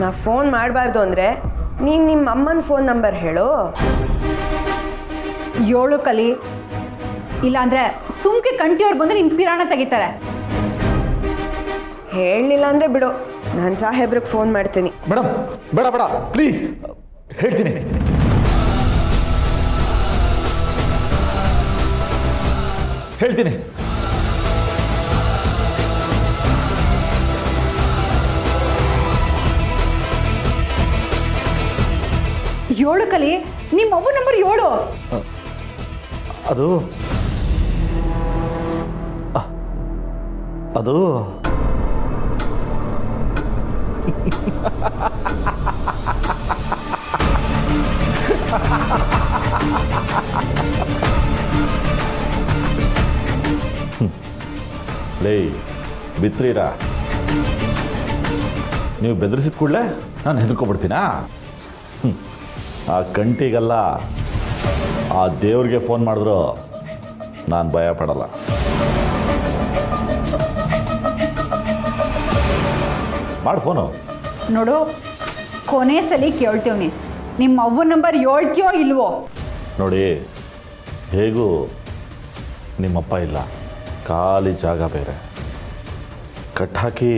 ನಾ ಫೋನ್ ಮಾಡಬಾರ್ದು ಅಂದರೆ ನೀನು ನಿಮ್ಮ ಅಮ್ಮನ ಫೋನ್ ನಂಬರ್ ಹೇಳು. 7 ಕಲಿ, ಇಲ್ಲಾಂದರೆ ಸುಮ್ಕೆ ಕಂಟಿಯವ್ರು ಬಂದು ನಿನ್ನ ಪಿರಾಣ ತೆಗಿತಾರೆ. ಹೇಳಲಿಲ್ಲ ಅಂದರೆ ಬಿಡು, ನಾನು ಸಾಹೇಬ್ರಿಗೆ ಫೋನ್ ಮಾಡ್ತೀನಿ. ಮೇಡಮ್ ಬೇಡ ಬೇಡ ಪ್ಲೀಸ್, ಹೇಳ್ತೀನಿ. ಹೇಳ್ತೀನಿ. ಏಳು ಕಲಿ, ನಿಮ್ಮ ಅವ್ವ ನಂಬರ್ 7. ಅದು ಅದು ಲೇ ಬಿತ್ರೀರಾ, ನೀವು ಬೆದರಿಸಿದ ಕೂಡಲೇ ನಾನು ಹೆದರ್ಕೊಬಿಡ್ತೀನಾ? ಆ ಕಂಟಿಗಲ್ಲ, ಆ ದೇವ್ರಿಗೆ ಫೋನ್ ಮಾಡಿದ್ರು ನಾನು ಭಯ ಪಡಲ್ಲ. ಮಾಡಿ ಫೋನು. ನೋಡು, ಕೊನೆ ಸಲ ಕೇಳ್ತೀವಿ, ನಿಮ್ಮ ಅವ್ವ ನಂಬರ್ ಹೇಳ್ತೀಯೋ ಇಲ್ವೋ? ನೋಡಿ, ಹೇಗೂ ನಿಮ್ಮಪ್ಪ ಇಲ್ಲ, ಖಾಲಿ ಜಾಗ ಬೇರೆ. ಕಟ್ಟಾಕಿ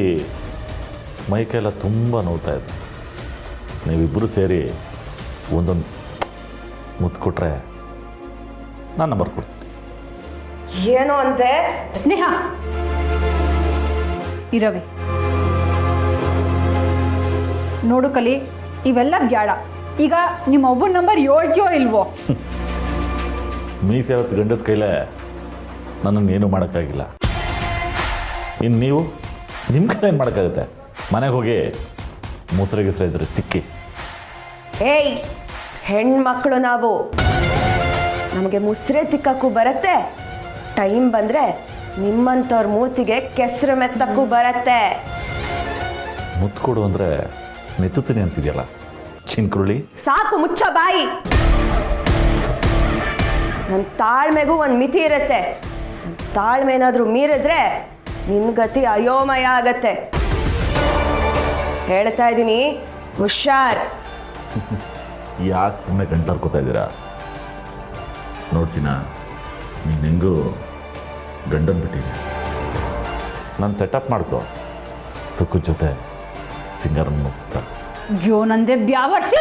ಮೈಕೈಲ್ಲ ತುಂಬ ನೋವ್ತಾ ಇದೆ. ನೀವಿಬ್ಬರು ಸೇರಿ ಒಂದೊಂದು ಮುತ್ತು ಕೊಟ್ರೆ ನಾನು ನಂಬರ್ ಕೊಡ್ತೀನಿ. ಏನೋ ಅಂತೆ? ಸ್ನೇಹ ಇರವಿ, ನೋಡು ಕಲಿ, ಇವೆಲ್ಲ ಬ್ಯಾಡ. ಈಗ ನಿಮ್ಮ ಅವ್ವನ ನಂಬರ್ ಹೇಳ್ತೀಯೋ ಇಲ್ವೋ? ಮೀಸೆ ಹೊತ್ತು ಗಂಡದ ಕೈಲೇ ನನ್ನನ್ನೇನು ಮಾಡೋಕ್ಕಾಗಿಲ್ಲ. ಇನ್ನು ನೀವು ನಿಮ್ಮ ಕೈಲಿ ಏನು ಮಾಡೋಕ್ಕಾಗುತ್ತೆ? ಮನೆಗೆ ಹೋಗಿ ಮೊಸರಿಗೆ ಇದ್ರೆ ತಿಕ್ಕಿ. ಏಯ್, ಹೆಣ್ಮಕ್ಳು ನಾವು, ನಮಗೆ ಮುಸ್ರೆ ತಿಕ್ಕಕ್ಕೂ ಬರುತ್ತೆ, ಟೈಮ್ ಬಂದರೆ ನಿಮ್ಮಂಥವ್ರ ಮೂತಿಗೆ ಕೆಸರು ಮೆತ್ತಕ್ಕೂ ಬರುತ್ತೆ. ಮುತ್ತು ಕೊಡು ಅಂದರೆ ನೆತ್ತುತ್ತೀನಿ ಅಂತಿದೆಯಲ್ಲ ಚಿನ್ಕುರುಳಿ. ಸಾಕು, ಮುಚ್ಚ ಬಾಯಿ. ನನ್ನ ತಾಳ್ಮೆಗೂ ಒಂದು ಮಿತಿ ಇರುತ್ತೆ. ನನ್ನ ತಾಳ್ಮೆ ಏನಾದರೂ ಮೀರಿದ್ರೆ ನಿನ್ನ ಗತಿ ಅಯೋಮಯ ಆಗತ್ತೆ. ಹೇಳ್ತಾ ಇದ್ದೀನಿ, ಹುಷಾರ್. ಯಾಕೆ ಸುಮ್ಮನೆ ಗಂಟಾರ್ಕೋತಾ ಇದ್ದೀರಾ? ನೋಡ್ತೀನ, ನೀನು ಹೆಂಗೂ ಗಂಡನ ಬಿಟ್ಟಿದ್ದೆ. ನಾನು ಸೆಟಪ್ ಮಾಡ್ಕೊ, ಸುಖದ ಜೊತೆ ಸಿಂಗರನ್ನು ಮುಗಿಸ್ತಾ. ಜೋ ನಂದೆ ಬ್ಯಾವರ್ಸಿ.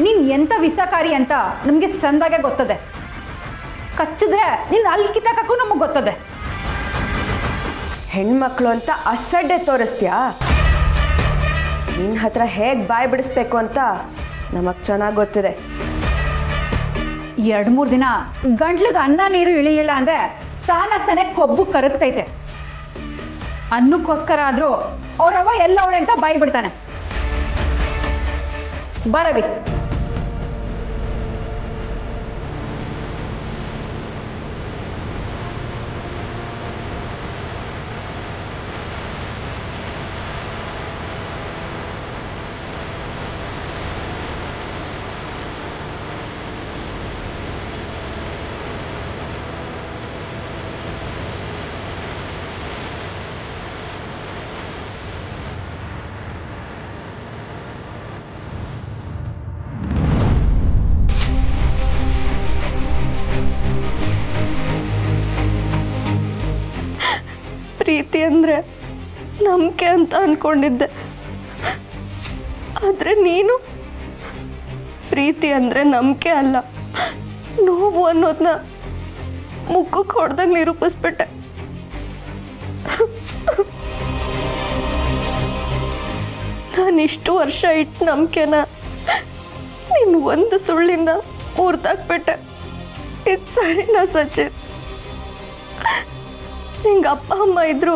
ನೀನು ಎಂಥ ವಿಷಕಾರಿ ಅಂತ ನಮಗೆ ಸಂದಾಗೆ ಗೊತ್ತದೆ. ಕಚ್ಚಿದ್ರೆ ನೀನು ಅಲ್ಲಿ ಕಿತ್ತಾಕಕ್ಕೂ ನಮಗೆ ಗೊತ್ತದೆ. ಹೆಣ್ಮಕ್ಳು ಅಂತ ಅಸಡ್ಡೆ ತೋರಿಸ್ತೀಯಾ? ನಿನ್ನ ಹತ್ರ ಹೇಗೆ ಬಾಯಿ ಬಿಡಿಸ್ಬೇಕು ಅಂತ ನಮಗೆ ಚೆನ್ನಾಗಿ ಗೊತ್ತಿದೆ. 2-3 ದಿನ ಗಂಟ್ಲಿಗೆ ಅನ್ನ ನೀರು ಇಳಿಯಿಲ್ಲ ಅಂದರೆ ತಾನಾಗ್ತಾನೆ ಕೊಬ್ಬು ಕರಗ್ತೈತೆ. ಅನ್ನಕ್ಕೋಸ್ಕರ ಆದರೂ ಅವರವ ಎಲ್ಲ ಅವಳೆ ಅಂತ ಬಾಯಿ ಬಿಡ್ತಾನೆ. ಬರವಿ. ಪ್ರೀತಿ ಅಂದರೆ ನಂಬಿಕೆ ಅಂತ ಅಂದ್ಕೊಂಡಿದ್ದೆ, ಆದರೆ ನೀನು ಪ್ರೀತಿ ಅಂದರೆ ನಂಬಿಕೆ ಅಲ್ಲ, ನೋವು ಅನ್ನೋದನ್ನ ಮುಖಕ್ಕೆ ಹೊಡೆದಂಗೆ ನಿರೂಪಿಸ್ಬಿಟ್ಟೆ. ನಾನಿಷ್ಟು ವರ್ಷ ಇಟ್ಟು ನಂಬಿಕೆನ ನೀನು ಒಂದು ಸುಳ್ಳಿಂದ ಮುರಿದಾಕ್ಬಿಟ್ಟೆ. ಇದು ಸರಿನಾ ಸಚಿನ್? ನಿಂಗೆ ಅಪ್ಪ ಅಮ್ಮ ಇದ್ರು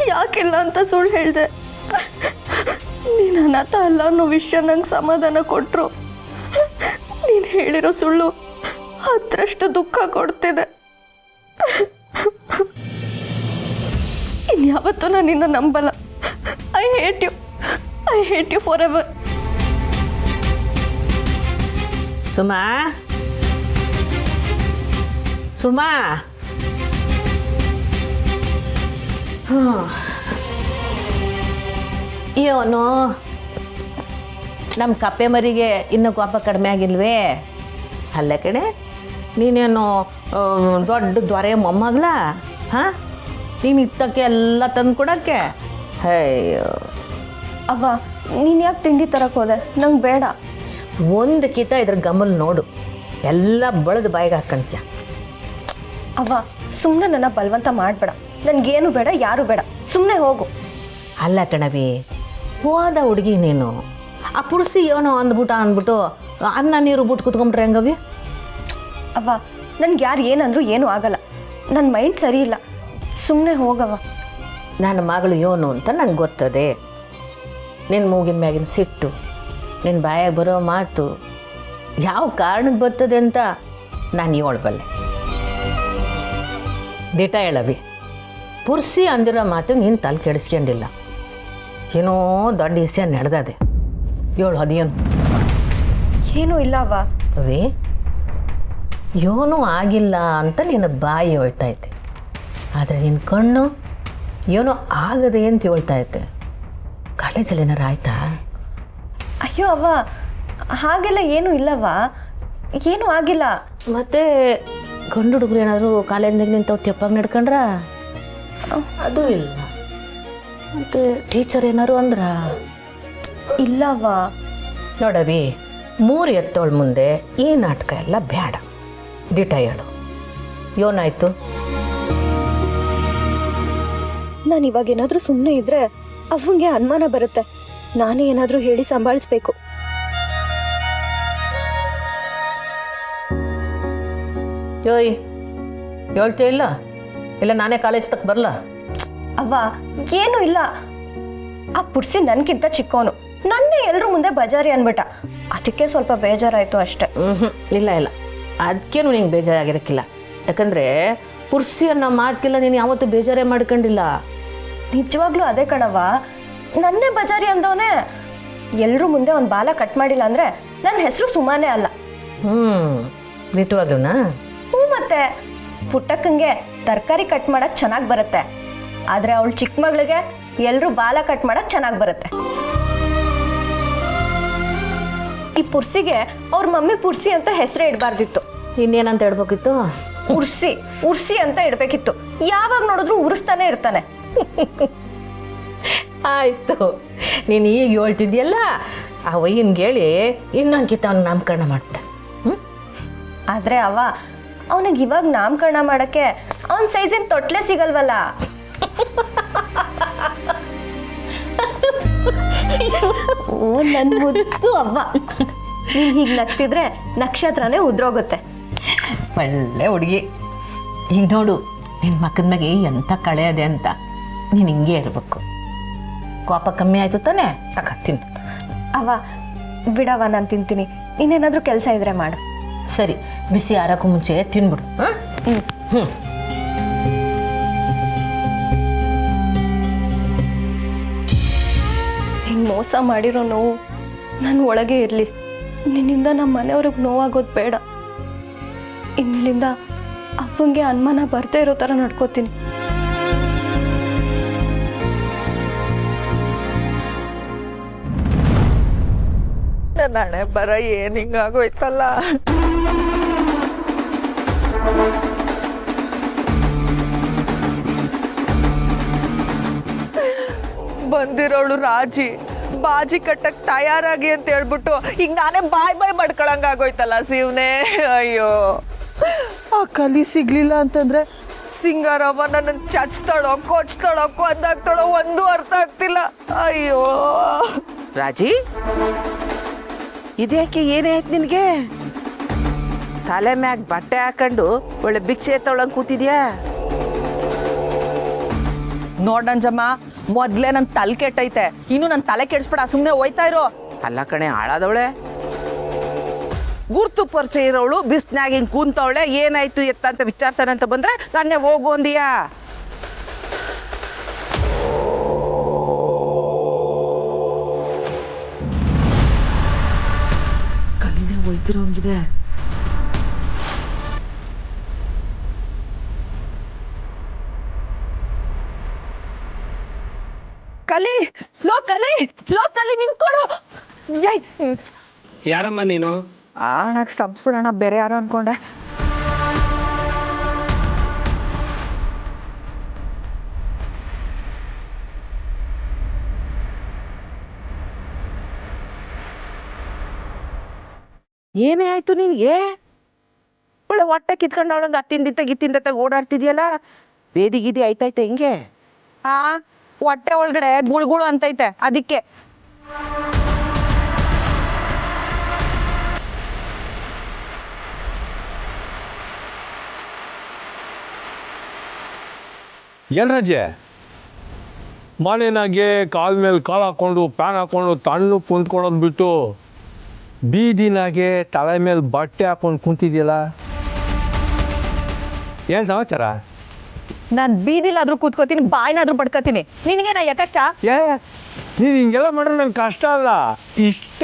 ಯಾಕಿಲ್ಲ ಅಂತ ಸುಳ್ಳು ಹೇಳಿದೆ. ನೀನು ಅನಾಥ ಅಲ್ಲ ಅನ್ನೋ ವಿಷಯ ನಂಗೆ ಸಮಾಧಾನ ಕೊಟ್ಟರು. ನೀನು ಹೇಳಿರೋ ಸುಳ್ಳು 10ರಷ್ಟು ದುಃಖ ಕೊಡ್ತಿದೆ. ಇನ್ಯಾವತ್ತೂ ನಾನು ನಿನ್ನ ನಂಬಲ್ಲ. I hate you forever. ಸುಮಾ ಇವನು ನಮ್ಮ ಕಪ್ಪೆ ಮರಿಗೆ ಇನ್ನೂ ಕೋಪ ಕಡಿಮೆ ಆಗಿಲ್ವೇ? ಅಲ್ಲ ಕಣೆ, ನೀನೇನು ದೊಡ್ಡ ದೊರೆ ಮೊಮ್ಮಗಳ? ಹಾಂ, ನೀನು ಇತ್ತಕ್ಕೆ ಎಲ್ಲ ತಂದು ಕೊಡೋಕ್ಕೆ? ಅಯ್ಯೋ, ಅವ್ವ ನೀನು ಯಾಕೆ ತಿಂಡಿ ತರಕ್ಕೆ ಹೋದೆ? ನಂಗೆ ಬೇಡ. ಒಂದು ಕಿತ ಇದ್ರ ಗಮಲ್ ನೋಡು, ಎಲ್ಲ ಬಳದು ಬಾಯಿಗೆ ಹಾಕಂತ್ಯ. ಅವ್ವ ಸುಮ್ಮನೆ ನನ್ನ ಬಲವಂತ ಮಾಡಬೇಡ. ನನಗೇನು ಬೇಡ, ಯಾರು ಬೇಡ, ಸುಮ್ಮನೆ ಹೋಗು. ಅಲ್ಲ ಕಣವಿ, ಹೋದ ಹುಡುಗಿ ನೀನು. ಆ ಪುಡ್ಸಿ ಏನೋ ಅಂದ್ಬಿಟ್ಟು ಅನ್ನ ನೀರು ಬಿಟ್ಟು ಕುತ್ಕೊಂಡ್ರೆ ಹೆಂಗವಿ? ಅವ್ವ ನನ್ಗೆ ಯಾರು ಏನಂದ್ರು ಏನೂ ಆಗಲ್ಲ. ನನ್ನ ಮೈಂಡ್ ಸರಿ ಇಲ್ಲ, ಸುಮ್ಮನೆ ಹೋಗವ್ವ. ನನ್ನ ಮಗಳು ಯೋನು ಅಂತ ನಂಗೆ ಗೊತ್ತದೆ. ನಿನ್ನ ಮೂಗಿನ ಮ್ಯಾಗಿನ ಸಿಟ್ಟು, ನಿನ್ನ ಬಾಯಾಗ ಬರೋ ಮಾತು ಯಾವ ಕಾರಣಕ್ಕೆ ಬರ್ತದೆ ಅಂತ ನಾನು ಹೇಳ್ಬಲ್ಲೆ. ದಿಟ ಹೇಳವಿ, ಪುರ್ಸಿ ಅಂದಿರೋ ಮಾತು ನೀನು ತಲೆ ಕೆಡಿಸ್ಕೊಂಡಿಲ್ಲ. ಏನೋ ದೊಡ್ಡ ವಿಷಯ ನಡೆದದೆ. ಹೇಳು ಅದೇನು? ಏನೂ ಇಲ್ಲ ಅವ್ವ. ಅವೇ ಏನೂ ಆಗಿಲ್ಲ ಅಂತ ನಿನ್ನ ಬಾಯಿ ಹೇಳ್ತೈತೆ, ಆದರೆ ನಿನ್ನ ಕಣ್ಣು ಏನೋ ಆಗದೆ ಅಂತ ಹೇಳ್ತೈತೆ. ಕಾಲೇಜಲ್ಲಿ ಏನಾರು ಆಯ್ತಾ? ಅಯ್ಯೋ ಅವ್ವ, ಹಾಗೆಲ್ಲ ಏನೂ ಇಲ್ಲವ್ವ, ಏನೂ ಆಗಿಲ್ಲ. ಮತ್ತೆ ಗಂಡು ಹುಡುಗರು ಏನಾದರೂ ಕಾಲೇಜ್ನಾಗ ನಿಂತವ್ ತೆಪ್ಪಾಗಿ ನಡ್ಕೊಂಡ್ರ? ಅದು ಇಲ್ಲ. ಮತ್ತೆ ಟೀಚರ್ ಏನಾರು ಅಂದ್ರ? ಇಲ್ಲವ್ವ. ನೋಡವಿ, 3 ಎತ್ತೋಳ ಮುಂದೆ ಈ ನಾಟಕ ಎಲ್ಲ ಬೇಡ. ದಿಟ ಹೇಳು, ಏನಾಯ್ತು? ನಾನು ಇವಾಗ ಏನಾದರೂ ಸುಮ್ಮನೆ ಇದ್ರೆ ಅವಂಗೆ ಅನುಮಾನ ಬರುತ್ತೆ. ನಾನೇ ಏನಾದರೂ ಹೇಳಿ ಸಂಭಾಳಿಸ್ಬೇಕು. ಯೋಯ್, ಹೇಳ್ತೇ ಇಲ್ಲ? ಇಲ್ಲ ನಾನೇ ಕಾಲೇಜ್ ತಕ್ಕ ಬರಲ್ಲ? ಅವ್ವ ಏನೂ ಇಲ್ಲ. ಆ ಪುಡ್ಸಿ ನನ್ಗಿಂತ ಚಿಕ್ಕವನು, ನನ್ನೇ ಎಲ್ಲರೂ ಮುಂದೆ ಬಜಾರಿ ಅನ್ಬಿಟ್ಟ. ಅದಕ್ಕೆ ಸ್ವಲ್ಪ ಬೇಜಾರಾಯಿತು ಅಷ್ಟೆ. ಇಲ್ಲ ಇಲ್ಲ, ಅದಕ್ಕೇನು ನಿಂಗೆ ಬೇಜಾರಾಗಿರಕ್ಕಿಲ್ಲ. ಯಾಕಂದರೆ ಪುರ್ಸಿ ಅನ್ನೋ ಮಾತಿಗೆಲ್ಲ ನೀನು ಯಾವತ್ತೂ ಬೇಜಾರೇ ಮಾಡ್ಕೊಂಡಿಲ್ಲ. ನಿಜವಾಗ್ಲೂ ಅದೇ ಕಣವ್ವ, ನನ್ನೇ ಬಜಾರಿ ಅಂದವನೇ. ಎಲ್ಲರೂ ಮುಂದೆ ಒಂದು ಬಾಲ ಕಟ್ ಮಾಡಿಲ್ಲ ಅಂದರೆ ನನ್ನ ಹೆಸರು ಸುಮಾನೇ ಅಲ್ಲ. ನಿಜವಾಗ್ಲೂನಾ? ಹ್ಞೂ, ಮತ್ತೆ ಪುಟ್ಟಕ್ಕಂಗೆ ತರಕಾರಿ ಕಟ್ ಮಾಡಕ್ಕೆ ಚೆನ್ನಾಗಿ ಬರುತ್ತೆ, ಆದರೆ ಅವಳು ಚಿಕ್ಕ ಮಗಳಿಗೆ ಎಲ್ಲರೂ ಬಾಲ ಕಟ್ ಮಾಡಕ್ಕೆ ಚೆನ್ನಾಗಿ ಬರುತ್ತೆ. ಈ ಪುರ್ಸಿಗೆ ಅವ್ರ ಮಮ್ಮಿ ಪುರ್ಸಿ ಅಂತ ಹೆಸರೇ ಇಡಬಾರ್ದಿತ್ತು. ಇನ್ನೇನಂತ ಹೇಳ್ಬೇಕಿತ್ತು? ಉರ್ಸಿ ಉರ್ಸಿ ಅಂತ ಇಡಬೇಕಿತ್ತು. ಯಾವಾಗ ನೋಡಿದ್ರು ಉರಿಸ್ತಾನೆ ಇರ್ತಾನೆ. ಆಯಿತು, ನೀನು ಈಗ ಹೇಳ್ತಿದ್ಯಲ್ಲ, ಆ ವಯ್ಯನ್ಗೆ ಹೇಳಿ ಇನ್ನೊಂದ್ಕಿತ ಅವ್ನ ನಾಮಕರಣ ಮಾಡ್ಬಿಟ್ಟೆ. ಆದರೆ ಅವ್ವ, ಅವನಿಗೆ ಇವಾಗ ನಾಮಕರಣ ಮಾಡೋಕ್ಕೆ ಅವನ ಸೈಜಿನ ತೊಟ್ಲೆ ಸಿಗಲ್ವಲ್ಲ. ಓ ನನ್ನ ಮುದ್ದು ಅವ್ವ, ನೀನು ಹೀಗೆ ನಗ್ತಿದ್ರೆ ನಕ್ಷತ್ರನೇ ಉದ್ರೋಗುತ್ತೆ. ಒಳ್ಳೆ ಹುಡುಗಿ. ಈಗ ನೋಡು, ನಿನ್ನ ಮಕ್ಕದ ಮ್ಯಾಗೆ ಎಂಥ ಕಳೆ ಅದೆ ಅಂತ. ನೀನು ಹಿಂಗೆ ಇರಬೇಕು. ಕೋಪ ಕಮ್ಮಿ ಆಯಿತು ತಾನೇ? ತಗೊತೀನಿ. ಅವ್ವ ಬಿಡವ್ವ, ನಾನು ತಿಂತೀನಿ. ಇನ್ನೇನಾದರೂ ಕೆಲಸ ಇದ್ರೆ ಮಾಡು. ಸರಿ, ಬಿಸಿ ಆರೋಕ್ಕೂ ಮುಂಚೆ ತಿನ್ಬಿಡು. ಹಾಂ? ಹ್ಞೂ. ಹಿಂಗೆ ಮೋಸ ಮಾಡಿರೋ ನೋವು ನನ್ನ ಒಳಗೆ ಇರಲಿ. ನಿನ್ನಿಂದ ನಮ್ಮ ಮನೆಯವ್ರಿಗೆ ನೋವಾಗೋದು ಬೇಡ. ಇನ್ಮೇಲಿಂದ ಅಪ್ಪಂಗೆ ಅನುಮಾನ ಬರ್ದೇ ಇರೋ ಥರ ನಡ್ಕೋತೀನಿ. ನನ್ನ ಹಣೆ ಬರ ಏನು ಹಿಂಗಾಗೋಯ್ತಲ್ಲ. ಬಂದಿರೋಳು ರಾಜಿ ಬಾಜಿ ಕಟ್ಟಕ್ ತಯಾರಾಗಿ ಅಂತ ಹೇಳ್ಬಿಟ್ಟು ಈಗ ನಾನೇ ಬಾಯ್ ಮಾಡ್ಕೊಳಂಗಾಗೋಯ್ತಲ್ಲ ಶಿವನೇ. ಅಯ್ಯೋ, ಆ ಕಲಿ ಸಿಗ್ಲಿಲ್ಲ ಅಂತಂದ್ರೆ ಸಿಂಗಾರವ್ವ ನನ್ನನ್ನು ಚಚ್ತಾಳೋ ಕೊಚ್ತಾಳೋ ಕೊಂದಾಗ್ತಾಳೋ ಒಂದು ಅರ್ಥ ಆಗ್ತಿಲ್ಲ. ಅಯ್ಯೋ ರಾಜಿ, ಇದ್ಯಾಕೆ ಏನೇ ಆಯ್ತು ನಿನಗೆ? ತಲೆ ಮ್ಯಾಗ ಬಟ್ಟೆ ಹಾಕೊಂಡು ಒಳ್ಳೆ ಭಿಕ್ಷೆ ತೊಳಂಗೆ ಕೂತಿದ್ಯಾ? ನೋಡಂಜಮ್ಮ, ಮೊದ್ಲೇ ನನ್ನ ತಲೆ ಕೆಟ್ಟೈತೆ, ಇನ್ನು ನನ್ನ ತಲೆ ಕೆಡಿಸ್ಬೇಡ, ಸುಮ್ಮನೆ ಹೋಯ್ತಾ ಇರೋ. ಅಲ್ಲ ಕಣೆ, ಹಾಳಾದವಳೆ. ಗುರ್ತು ಪರಿಚಯ ಇರೋವಳು ಬಿಸ್ನಾಗ ಹಿಂಗೆ ಕೂತವಳೆ. ಏನಾಯ್ತು ಎತ್ತ ಅಂತ ವಿಚಾರಿಸೋಣ ಅಂತ ಬಂದ್ರೆ ನನ್ನೇ ಹೋಗು ಅಂದಿಯಾ? ಕಲ್ಲಿನೇ ಹೋಯ್ತಿರೋ ಹಂಗಿದೆ. ಲೋಕಲಿ ನಿಂತ್ಕೊಡು. ಯಾರಮ್ಮ ನೀನು? ನನಗೆ ಸಂಪೂರ್ಣ ಬೇರೆ ಯಾರು ಅನ್ಕೊಂಡೆ. ಏನೇ ಆಯ್ತು ನಿನಗೆ? ಒಳ್ಳೆ ಹೊಟ್ಟೆ ಕಿತ್ಕೊಂಡು ಅವಳೊಂದು ಅತ್ತಿಂದ ಓಡಾಡ್ತಿದ್ಯಲ್ಲ, ಬೇದಿಗಿದಿ ಆಯ್ತಾಯ್ತ ಹೆಂಗೆ? ಹೊಟ್ಟೆ ಒಳಗಡೆ ಗುಳುಗುಳು ಅಂತೈತೆ, ಅದಕ್ಕೆ. ಏನು ರಜೆ? ಮನೆನಾಗೆ ಕಾಲ ಮೇಲೆ ಕಾಲು ಹಾಕ್ಕೊಂಡು ಪ್ಯಾನ್ ಹಾಕ್ಕೊಂಡು ತಣ್ಣಗೆ ಕುಂತ್ಕೊಳ್ಳೋದು ಬಿಟ್ಟು ಬೀದಿನಾಗೆ ತಲೆ ಮೇಲೆ ಬಟ್ಟೆ ಹಾಕ್ಕೊಂಡು ಕುಂತಿದ್ಯಲ್ಲ, ಏನು ಸಮಾಚಾರ? ನಾನು ಬೀದಿಲಾದ್ರೂ ಕೂತ್ಕೋತೀನಿ, ಬಾಯಿನಾದ್ರೂ ಪಡ್ಕೋತೀನಿ. ನಿನಗೇನ ಯಾಕಷ್ಟ? ನೀನು ಹಿಂಗೆಲ್ಲ ಮಾಡ್ರೆ ನಂಗೆ ಕಷ್ಟ ಅಲ್ಲ, ಇಷ್ಟ.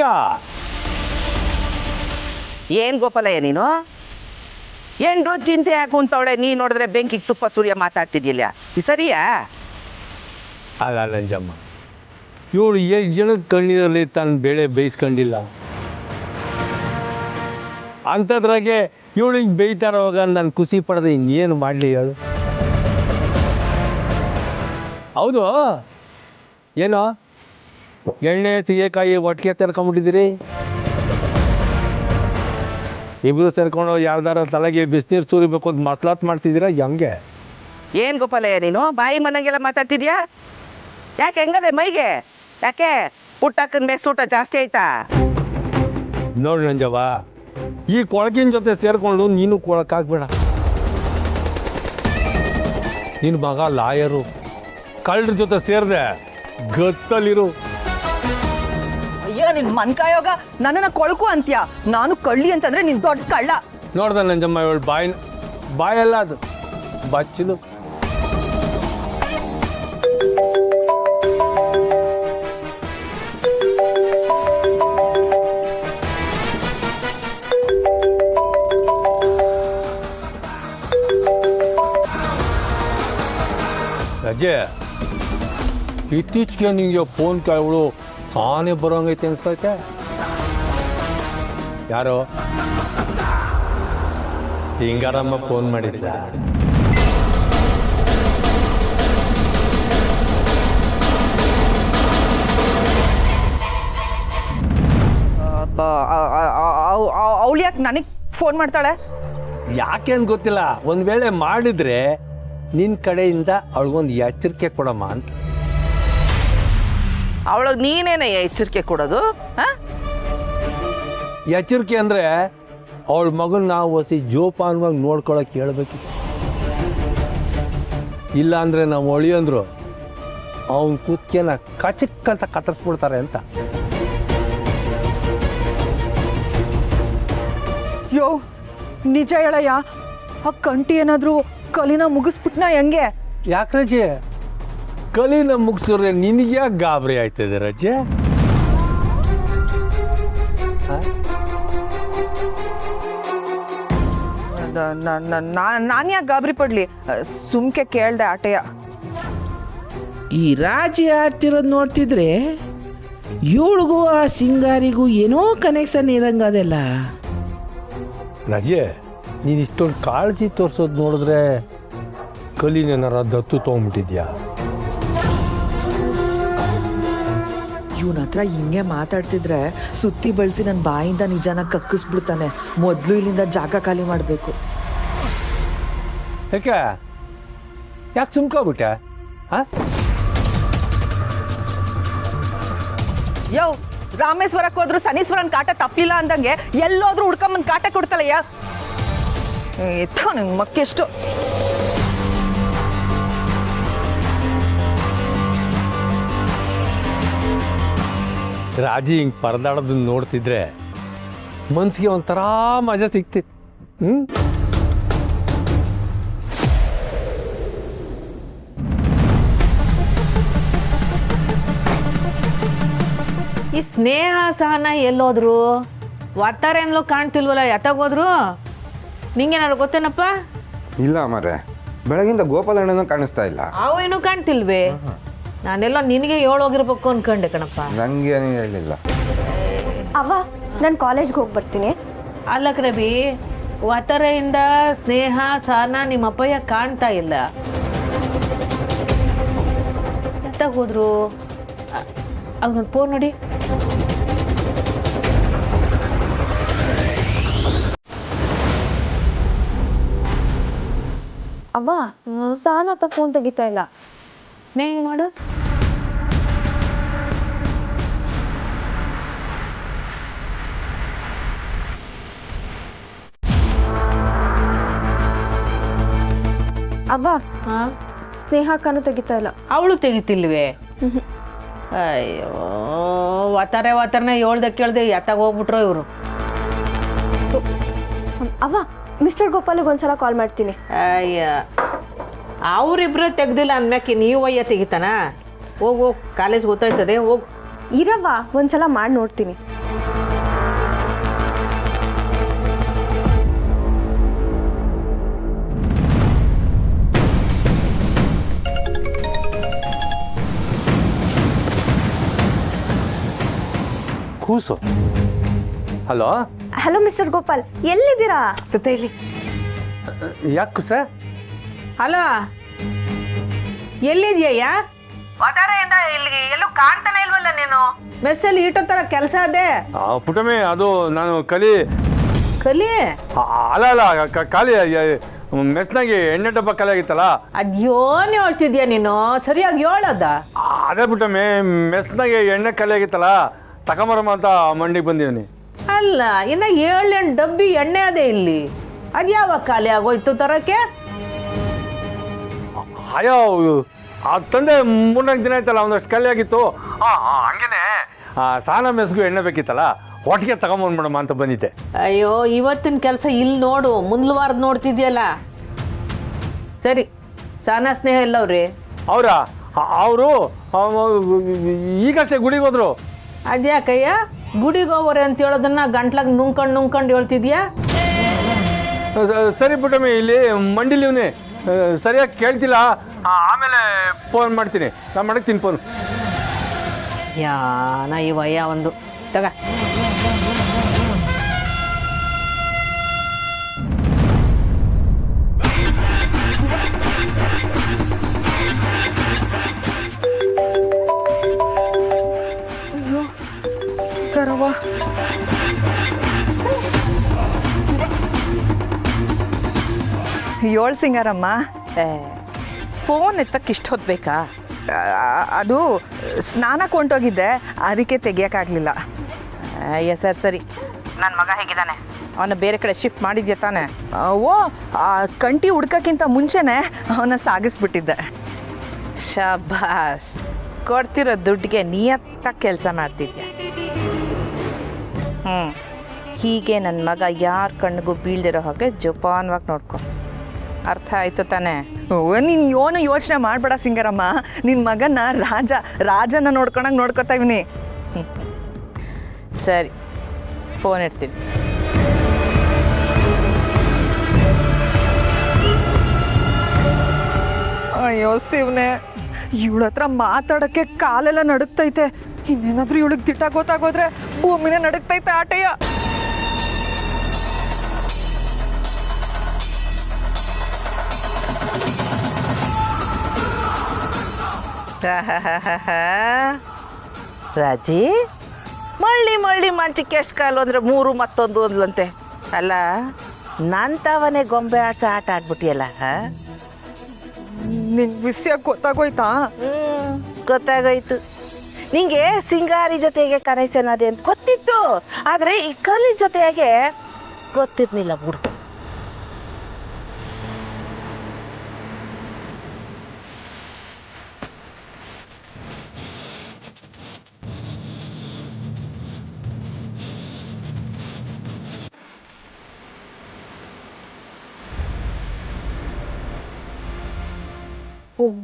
ಏನು ಗೋಪಾಲಯ್ಯ ನೀನು? ಏನು ಚಿಂತೆ ಹಾಕುಂತವಳೆ, ನೀ ನೋಡಿದ್ರೆ ಬೆಂಕಿಗೆ ತುಪ್ಪ ಸೂರ್ಯ ಮಾತಾಡ್ತಿದ್ಯಲ್ಲ, ಸರಿಯಾ? ಅಲ್ಲ ನಂಜಮ್ಮ, ಇವಳು ಎಷ್ಟು ಜನದ ಕಣ್ಣೀರಲ್ಲಿ ತನ್ನ ಬೆಳೆ ಬೇಯಿಸ್ಕೊಂಡಿಲ್ಲ. ಅಂಥದ್ರಾಗೆ ಇವಳು ಹಿಂಗೆ ಬೇಯ್ತಾರೋವಾಗ ನಾನು ಖುಷಿ ಪಡೆದ್ರೆ ಇನ್ನೇನು ಮಾಡಲಿ ಹೇಳು? ಹೌದು, ಏನೋ ಎಣ್ಣೆ ಸೀಗೆಕಾಯಿ ಒಟ್ಟಿಗೆ ತರ್ಕೊಂಬಿಟ್ಟಿದ್ದೀರಿ, ಇಬ್ಬರು ಸೇರ್ಕೊಂಡು ಯಾರ್ದಾರ ತಲೆಗೆ ಬಿಸಿನೀರು ಸುರಿಬೇಕು ಅಂತ ಮಸಲಾತ್ ಮಾಡ್ತಿದ್ದೀರಾ, ಹೆಂಗೆ? ಏನು ಗೋಪಾಲಯ್ಯ ನೀನು ಬಾಯಿ ಮನೆಗೆಲ್ಲ ಮಾತಾಡ್ತಿದ್ಯಾ? ಯಾಕೆ ಹೆಂಗದೆ ಮೈಗೆ? ಯಾಕೆ ಪುಟ್ಟಕ್ಕನ ಮೆಸ್ಸೂಟ ಜಾಸ್ತಿ ಆಯ್ತಾ? ನೋಡಿ ನಂಜವ್ವ, ಈ ಕೊಳಕಿನ ಜೊತೆ ಸೇರಿಕೊಂಡು ನೀನು ಕೊಳಕಾಗ್ಬೇಡ. ನಿನ್ನ ಮಗ ಲಾಯರು, ಕಳ್ಳರ ಜೊತೆ ಸೇರಿದೆ ಗತ್ತಲ್ಲಿರು. ಅಯ್ಯೋ ನಿನ್ ಮನ್ಕಾಯೋಗ ನನ್ನನ್ನ ಕೊಳಕು ಅಂತ್ಯ. ನಾನು ಕಳ್ಳಿ ಅಂತಂದ್ರೆ ನಿನ್ ದೊಡ್ಡ ಕಳ್ಳ. ನೋಡ್ದೆ ನಂಜಮ್ಮ, ಇವಳು ಬಾಯಲ್ಲ ಅದು ಬಚ್ಚಿದು. ರಜೆ, ಇತ್ತೀಚೆಗೆ ನಿಮಗೆ ಫೋನ್ ಕಾಯಿಗಳು ತಾನೇ ಬರೋಂಗೈತೆ ಅನ್ಸ್ತೈತೆ. ಯಾರೋ ಸಿಂಗಾರಮ್ಮ ಫೋನ್ ಮಾಡಿದ್ಲ? ಅವಳು ಯಾಕೆ ನನಗೆ ಫೋನ್ ಮಾಡ್ತಾಳೆ? ಯಾಕೆ ಅಂತ ಗೊತ್ತಿಲ್ಲ. ಒಂದು ವೇಳೆ ಮಾಡಿದ್ರೆ ನಿನ್ನ ಕಡೆಯಿಂದ ಅವಳಿಗೊಂದು ಎಚ್ಚರಿಕೆ ಕೊಡಮ್ಮ ಅಂತ. ಅವಳಿಗೆ ನೀನೇನೆ ಎಚ್ಚರಿಕೆ ಕೊಡೋದು? ಎಚ್ಚರಿಕೆ ಅಂದರೆ ಅವಳ ಮಗನ ನಾವು ಹೊಸಿ ಜೋಪಾನವಾಗಿ ನೋಡ್ಕೊಳಕ್ಕೆ ಹೇಳ್ಬೇಕಿತ್ತು. ಇಲ್ಲ ಅಂದರೆ ನಾವು ಒಳಿಯಂದ್ರು ಅವನ ಕುತ್ತಿಗೆನ ಕಚಕ್ಕಂತ ಕತ್ತರಿಸ್ಬಿಡ್ತಾರೆ ಅಂತ. ಯೋ ನಿಜ ಹೇಳಯ್ಯ, ಆ ಕಂಟಿ ಏನಾದರೂ ಕಲಿನ ಮುಗಿಸ್ಬಿಟ್ನಾ ಹೆಂಗೆ? ಯಾಕೆ ರಜೆ? ಕಲಿನ ಮುಗಿಸಿದ್ರೆ ನಿನಗೆ ಯಾಕೆ ಗಾಬರಿ ಆಯ್ತದೆ ರಜೆ? ನಾನು ಯಾಕೆ ಗಾಬರಿ ಪಡ್ಲಿ? ಸುಮ್ಕೆ ಕೇಳ್ದೆ ಆಟೆಯ. ಈ ರಾಜಿ ಆಡ್ತಿರೋದು ನೋಡ್ತಿದ್ರೆ ಇವಳಿಗೂ ಆ ಸಿಂಗಾರಿಗೂ ಏನೋ ಕನೆಕ್ಷನ್ ಇರಂಗದೆಲ್ಲ. ರಜೆ, ನೀನು ಇಷ್ಟೊಂದು ಕಾಳಜಿ ತೋರಿಸೋದು ನೋಡಿದ್ರೆ ಕಲಿನೇನಾರ ದತ್ತು ತೊಗೊಂಬಿಟ್ಟಿದ್ಯಾ? ಇವನ ಹತ್ರ ಹಿಂಗೆ ಮಾತಾಡ್ತಿದ್ರೆ ಸುತ್ತಿ ಬಳಸಿ ನನ್ನ ಬಾಯಿಂದ ನಿಜಾನ ಕಕ್ಕಿಸ್ಬಿಡ್ತಾನೆ. ಮೊದಲು ಇಲ್ಲಿಂದ ಜಾಗ ಖಾಲಿ ಮಾಡಬೇಕು. ಯಾಕೆ ಸುಮ್ಕೋಬಿಟ್ಟೆ? ಯೋ ರಾಮೇಶ್ವರಕ್ಕೆ ಹೋದ್ರು ಶನೀಶ್ವರನ್ ಕಾಟ ತಪ್ಪಿಲ್ಲ ಅಂದಂಗೆ ಎಲ್ಲೋದ್ರೂ ಹುಡ್ಕೊಂಬಂದು ಕಾಟ ಕೊಡ್ತಲಯ್ಯ. ನಿನ್ ಮಕ್ಕೆಷ್ಟು ರಾಜಿ ಹಿಂಗೆ ಪರದಾಡೋದನ್ನ ನೋಡ್ತಿದ್ರೆ ಮನ್ಸಿಗೆ ಒಂಥರ ಮಜಾ ಸಿಗ್ತಿತ್ತು. ಈ ಸ್ನೇಹ ಸಹನ ಎಲ್ಲೋದ್ರು? ಒತ್ತಾರೆ ಅಂದ್ಲೂ ಕಾಣ್ತಿಲ್ವಲ್ಲ, ಎತ್ತಾಗೋದ್ರು? ನಿಂಗೇನಾದ್ರು ಗೊತ್ತೇನಪ್ಪ? ಇಲ್ಲ ಮರೆ, ಬೆಳಗಿಂದ ಗೋಪಾಲಣ್ಣನ ಕಾಣಿಸ್ತಾ ಇಲ್ಲ. ಅವೇನು ಕಾಣ್ತಿಲ್ವೇ? ನಾನೆಲ್ಲ ನಿನಗೆ ಹೇಳೋಗಿರ್ಬೇಕು ಅನ್ಕೊಂಡೆ ಕಣಪ್ಪ. ನನಗೇನು ಹೇಳಿಲ್ಲ. ಅವ್ವ ನಾನು ಕಾಲೇಜ್ಗೆ ಹೋಗಿ ಬರ್ತೀನಿ. ಅಲ್ಲ ಕಣಬಿ, ವತರೆಯಿಂದ ಸ್ನೇಹ ಸಹನ ನಿಮ್ಮ ಅಪ್ಪಯ್ಯ ಕಾಣ್ತಾ ಇಲ್ಲ. ಎಂತ ಹೋದ್ರು? ಅವ್ನಿಗೊಂದು ಫೋನ್ ನೋಡಿ. ಅವ್ವ ಸಾನತ್ತ ಫೋನ್ ತೆಗಿತಾ ಇಲ್ಲ. ನೀ ಮಾಡು. ಅವ್ವ ಹಾಂ, ಸ್ನೇಹಕ್ಕನೂ ತೆಗಿತಾ ಇಲ್ಲ. ಅವಳು ತೆಗಿತಿಲ್ವೇ? ಅಯ್ಯೋ, ವತರನೆ ಹೇಳ್ದೆ ಕೇಳ್ದೆ ಎತ್ತಾಗ ಹೋಗ್ಬಿಟ್ರು ಇವರು. ಅವ್ವ ಮಿಸ್ಟರ್ ಗೋಪಾಲಿಗೆ ಒಂದ್ಸಲ ಕಾಲ್ ಮಾಡ್ತೀನಿ. ಅಯ್ಯ, ಅವರಿಬ್ರು ತೆಗ್ದಿಲ್ಲ ಅಂದ್ಮ್ಯಾಕೆ ನೀವು ಅಯ್ಯ ತೆಗಿತಾನ? ಹೋಗು, ಕಾಲೇಜ್ ಗೊತ್ತಾಯ್ತದೆ, ಹೋಗು. ಇರವ್ವ ಒಂದ್ಸಲ ಮಾಡಿ ನೋಡ್ತೀನಿ. ಕೂಸು. ಹಲೋ, ಹಲೋ ಮಿಸ್ಟರ್ ಗೋಪಾಲ್, ಎಲ್ಲಿದ್ದೀರಾ? ಇಲ್ಲಿ ಯಾಕೆ ಕೂಸ? ಹಲೋ, ಎಲ್ಲಿದ್ಯಯ್ಯ? ವತಾರೆಯಿಂದ ಇಲ್ಲಿಗೆ ಎಲ್ಲೂ ಕಾಣ್ತಾನೆ ಇಲ್ವಲ್ಲ ನೀನು? ಮೆಸ್ಸಲ್ಲಿ ಇಟ್ಟೋ ಥರ ಕೆಲಸ ಅದೇ. ಪುಟಮೆ, ಅದು ನಾನು ಕಲಿ ಅಲ್ಲ ಅಲ್ಲ ಖಾಲಿ ಮೆಸ್ನಾಗೆ ಎಣ್ಣೆ ಡಬ್ಬ ಖಾಲಿ ಆಗಿತ್ತಲ್ಲ. ಅದ್ಯೋನ್ ಹೇಳ್ತಿದ್ಯಾ ನೀನು? ಸರಿಯಾಗಿ ಹೇಳೋದ? ಅದೇ ಪುಟಮೆ, ಮೆಸ್ನಾಗೆ ಎಣ್ಣೆ ಖಾಲಿ ಆಗಿತ್ತಲ್ಲ, ತಗೊಂಬರಮ್ಮ ಅಂತ ಮಂಡಿಗೆ ಬಂದಿದ್ದೀನಿ. ಅಲ್ಲ, ಇನ್ನು 7 ಡಬ್ಬಿ ಎಣ್ಣೆ ಅದೇ ಇಲ್ಲಿ. ಅದ್ಯಾವಾಗ ಖಾಲಿ ಆಗೋಯ್ತು ತರಕ್ಕೆ? ಅಯ್ಯೋ, ಅದು ತಂದೆ 3-4 ದಿನ ಆಯ್ತಲ್ಲ, ಒಂದಷ್ಟು ಖಾಲಿ ಆಗಿತ್ತು. ಹಂಗೇನೆ ಸಾನ ಮೆಸ್ಗೂ ಎಣ್ಣೆ ಬೇಕಿತ್ತಲ್ಲ, ಒಟ್ಟಿಗೆ ತಗೊಂಬಂದ್ಬಿಡಮ್ಮ ಅಂತ ಬಂದಿದ್ದೆ. ಅಯ್ಯೋ, ಇವತ್ತಿನ ಕೆಲಸ ಇಲ್ಲಿ ನೋಡು, ಮುಂದ್ವಾರ್ದು ನೋಡ್ತಿದ್ಯಲ್ಲ. ಸರಿ, ಸಾನಾ ಸ್ನೇಹ ಎಲ್ಲವ್ರಿ? ಅವರು ಈಗಷ್ಟೇ ಗುಡಿಗೆ ಹೋದ್ರು. ಅದ್ಯಾಕಯ್ಯ ಗುಡಿಗೆ ಹೋಗೋರೆ ಅಂತ ಹೇಳೋದನ್ನ ಗಂಟ್ಲಾಗ ನುಂಗ್ಕೊಂಡು ಹೇಳ್ತಿದ್ಯಾ? ಸರಿ ಪುಟಮಿ, ಇಲ್ಲಿ ಮಂಡಿಲಿ ಇವನೇ ಸರಿಯಾಗಿ ಕೇಳ್ತಿಲ್ಲ. ಆಮೇಲೆ ಫೋನ್ ಮಾಡ್ತೀನಿ, ನಾನು ಮಾಡಕ್ತೀನಿ ಫೋನ್. ಯಾನ ಇವಯ್ಯ ಒಂದು ತಗ. ಸಿಂಗಾರವ್ವ, ಏಳು ಸಿಂಗಾರಮ್ಮ. ಫೋನ್ ಎತ್ತಕ್ಕೆ ಇಷ್ಟು ಹೊತ್ತು ಬೇಕಾ? ಅದು ಸ್ನಾನಕ್ಕೆ ಹೊಂಟೋಗಿದ್ದೆ, ಅದಕ್ಕೆ ತೆಗಿಯೋಕ್ಕಾಗಲಿಲ್ಲ. ಅಯ್ಯ ಸರಿ, ನನ್ನ ಮಗ ಹೇಗಿದ್ದಾನೆ? ಅವನ ಬೇರೆ ಕಡೆ ಶಿಫ್ಟ್ ಮಾಡಿದ್ಯಾ ತಾನೆ? ಓ, ಕಂಟಿ ಹುಡ್ಕೋಕ್ಕಿಂತ ಮುಂಚೆನೇ ಅವನ್ನ ಸಾಗಿಸ್ಬಿಟ್ಟಿದ್ದೆ. ಶಬಾಸ್, ಕೊಡ್ತಿರೋ ದುಡ್ಡಿಗೆ ನಿಯತ್ತಾಗಿ ಕೆಲಸ ಮಾಡ್ತಿದ್ಯಾ. ಹೀಗೆ ನನ್ನ ಮಗ ಯಾರ ಕಣ್ಣಿಗೂ ಬೀಳ್ದಿರೋ ಹಾಗೆ ಜೋಪಾನವಾಗಿ ನೋಡ್ಕೊ. ಅರ್ಥ ಆಯಿತು ತಾನೇ? ಓ, ನೀನು ಏನು ಯೋಚನೆ ಮಾಡಬೇಡ ಸಿಂಗಾರಮ್ಮ. ನಿನ್ನ ಮಗನ ರಾಜನ ನೋಡ್ಕೊಳಂಗೆ ನೋಡ್ಕೊತಾ ಇವ್ನಿ. ಸರಿ, ಫೋನ್ ಇಡ್ತೀನಿ. ಅಯ್ಯೋ ಶಿವನೇ, ಇವಳ ಹತ್ರ ಮಾತಾಡೋಕ್ಕೆ ಕಾಲೆಲ್ಲ ನಡುಕ್ತೈತೆ. ಇನ್ನೇನಾದ್ರೂ ಇವಳಿಗೆ ದಿಟ್ಟ ಗೊತ್ತಾಗೋದ್ರೆ ಭೂಮಿನೇ ನಡುಕ್ತೈತೆ ಆಟಯ್ಯ. ರಾಜಿ, ಮಳ್ಳಿ ಮಂಚಕ್ಕೆ ಎಷ್ಟು ಕಾಲು ಅಂದರೆ 3 ಮತ್ತೊಂದು ಅಂದ್ಲಂತೆ. ಅಲ್ಲ, ನನ್ನ ತಾವನೇ ಗೊಂಬೆ ಆಡ್ಸ ಆಟ ಆಡ್ಬಿಟ್ಟಿಯಲ್ಲ. ನಿನ್ ವಿಷಯ ಗೊತ್ತಾಗೋಯ್ತಾ? ಗೊತ್ತಾಗೋಯ್ತು. ನಿಂಗೆ ಸಿಂಗಾರಿ ಜೊತೆಗೆ ಕನೆಕ್ಷನ್ ಅದೇ ಅಂತ ಗೊತ್ತಿತ್ತು, ಆದರೆ ಈ ಕಲಿ ಜೊತೆಗೆ ಗೊತ್ತಿರ್ಲಿಲ್ಲ ಬಿಡು.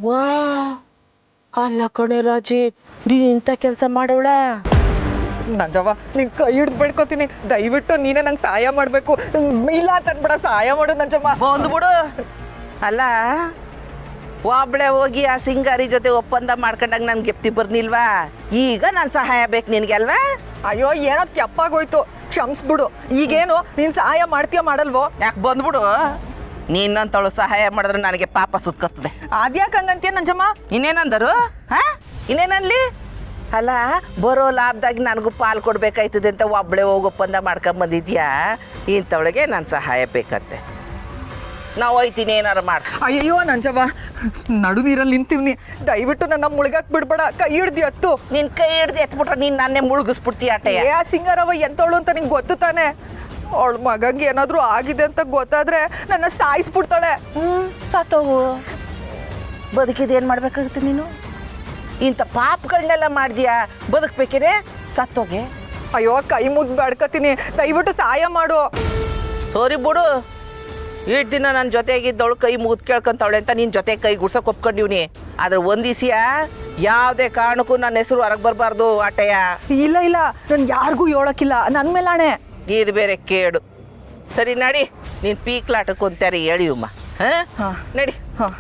ವಾ, ಅಲ್ಲ ಕಣೆ ರಾಜಿ, ನೀನು ಇಂಥ ಕೆಲಸ ಮಾಡೋಳ? ನಂಜವ್ವ, ನಿನ್ ಕೈ ಹಿಡ್ದು ಬೇಡ್ಕೋತೀನಿ, ದಯವಿಟ್ಟು ನೀನೇ ನಂಗೆ ಸಹಾಯ ಮಾಡಬೇಕು. ಇಲ್ಲ ಅಂತನ್ಬೇಡ, ಸಹಾಯ ಮಾಡು ನಂಜಮ್ಮ. ಒಂದು ಬಿಡು. ಅಲ್ಲ, ಒಬ್ಳೆ ಹೋಗಿ ಆ ಸಿಂಗಾರಿ ಜೊತೆ ಒಪ್ಪಂದ ಮಾಡ್ಕೊಂಡಾಗ ನನ್ಗೆ ಗೆಪ್ತಿ ಬರ್ನಿಲ್ವಾ? ಈಗ ನಾನು ಸಹಾಯ ಬೇಕು ನಿನಗೆ ಅಲ್ವಾ? ಅಯ್ಯೋ ಏನೋ ತೆಪ್ಪಾಗೋಯ್ತು, ಕ್ಷಮಿಸ್ಬಿಡು. ಈಗೇನು ನೀನು ಸಹಾಯ ಮಾಡ್ತೀಯ ಮಾಡಲ್ವೋ? ಯಾಕೆ ಬಂದ್ಬಿಡು, ನೀನಂತವಳು ಸಹಾಯ ಮಾಡಿದ್ರೆ ನನಗೆ ಪಾಪ ಸುತ್ಕತ್ತದೆ. ಅದ್ಯಾಕೆ ಹಂಗಂತೀಯ ನಂಜಮ್ಮ? ಇನ್ನೇನಂದರು? ಹಾ, ಇನ್ನೇನಲ್ಲಿ? ಅಲ್ಲ, ಬರೋ ಲಾಭದಾಗ ನನಗೂ ಪಾಲು ಕೊಡ್ಬೇಕಾಯ್ತದೆ ಅಂತ ಒಬ್ಳೆ ಹೋಗಿ ಒಪ್ಪಂದ ಮಾಡ್ಕೊಂಬಂದಿದ್ಯಾ? ಇಂಥವಳಿಗೆ ನನ್ನ ಸಹಾಯ ಬೇಕಂತೆ. ನಾವು ಹೋಯ್ತೀನಿ, ಏನಾರು ಮಾಡಿ. ಅಯ್ಯೋ ನಂಜವ್ವ, ನಡು ನೀರಲ್ಲಿ ನಿಂತೀವ್ನಿ, ದಯವಿಟ್ಟು ನನ್ನ ಮುಳುಗಕ್ ಬಿಡ್ಬೇಡ, ಕೈ ಹಿಡ್ದಿ ಹತ್ತು. ನಿನ್ನ ಕೈ ಹಿಡ್ದು ಎತ್ಬಿಟ್ರೆ ನೀನು ನನ್ನೇ ಮುಳುಗಿಸ್ಬಿಡ್ತೀಯ ಆಟೆಯ. ಏ ಸಿಂಗಾರವ್ವ ಎಂತವಳು ಅಂತ ನಿಂಗೆ ಗೊತ್ತು ತಾನೆ? ಅವಳ ಮಗಂಗೆ ಏನಾದರೂ ಆಗಿದೆ ಅಂತ ಗೊತ್ತಾದ್ರೆ ನನ್ನ ಸಾಯಿಸ್ಬಿಡ್ತಾಳೆ. ಸತ್ತೋಗು. ಬದುಕಿದೇನು ಮಾಡ್ಬೇಕಾಗುತ್ತೆ ನೀನು? ಇಂಥ ಪಾಪಗಳನ್ನೆಲ್ಲ ಮಾಡ್ತೀಯಾ? ಬದುಕ್ಬೇಕೇನೆ? ಸತ್ತೋಗೆ. ಅಯ್ಯೋ ಕೈ ಮುಗ್ದು ಬೇಡ್ಕತೀನಿ, ದಯವಿಟ್ಟು ಸಹಾಯ ಮಾಡು. ಸೋರಿ ಬಿಡು, ಇಷ್ಟು ದಿನ ನನ್ನ ಜೊತೆಗಿದ್ದವಳು ಕೈ ಮುಗಿದು ಕೇಳ್ಕೊಂತವಳೆ ಅಂತ ನಿನ್ನ ಜೊತೆ ಕೈ ಗುಡ್ಸಕ್ಕೆ ಒಪ್ಕೊಂಡಿವ್ನಿ. ಆದ್ರೆ ಒಂದಿಸಿಯ ಯಾವುದೇ ಕಾರಣಕ್ಕೂ ನನ್ನ ಹೆಸರು ಹೊರಗೆ ಬರಬಾರ್ದು ಆಟೆಯ. ಇಲ್ಲ ಇಲ್ಲ, ನಾನು ಯಾರಿಗೂ ಹೇಳೋಕ್ಕಿಲ್ಲ, ನನ್ನ ಮೇಲಾಣೆ. ಇದು ಬೇರೆ ಕೇಡು. ಸರಿ ನಡಿ, ನೀನು ಪೀಕ್ಲಾಟಕ್ಕೆ ಕುಂತಾರೆ ಹೇಳಿಯಮ್ಮ. ಹಾಂ, ನಡಿ. ಹಾಂ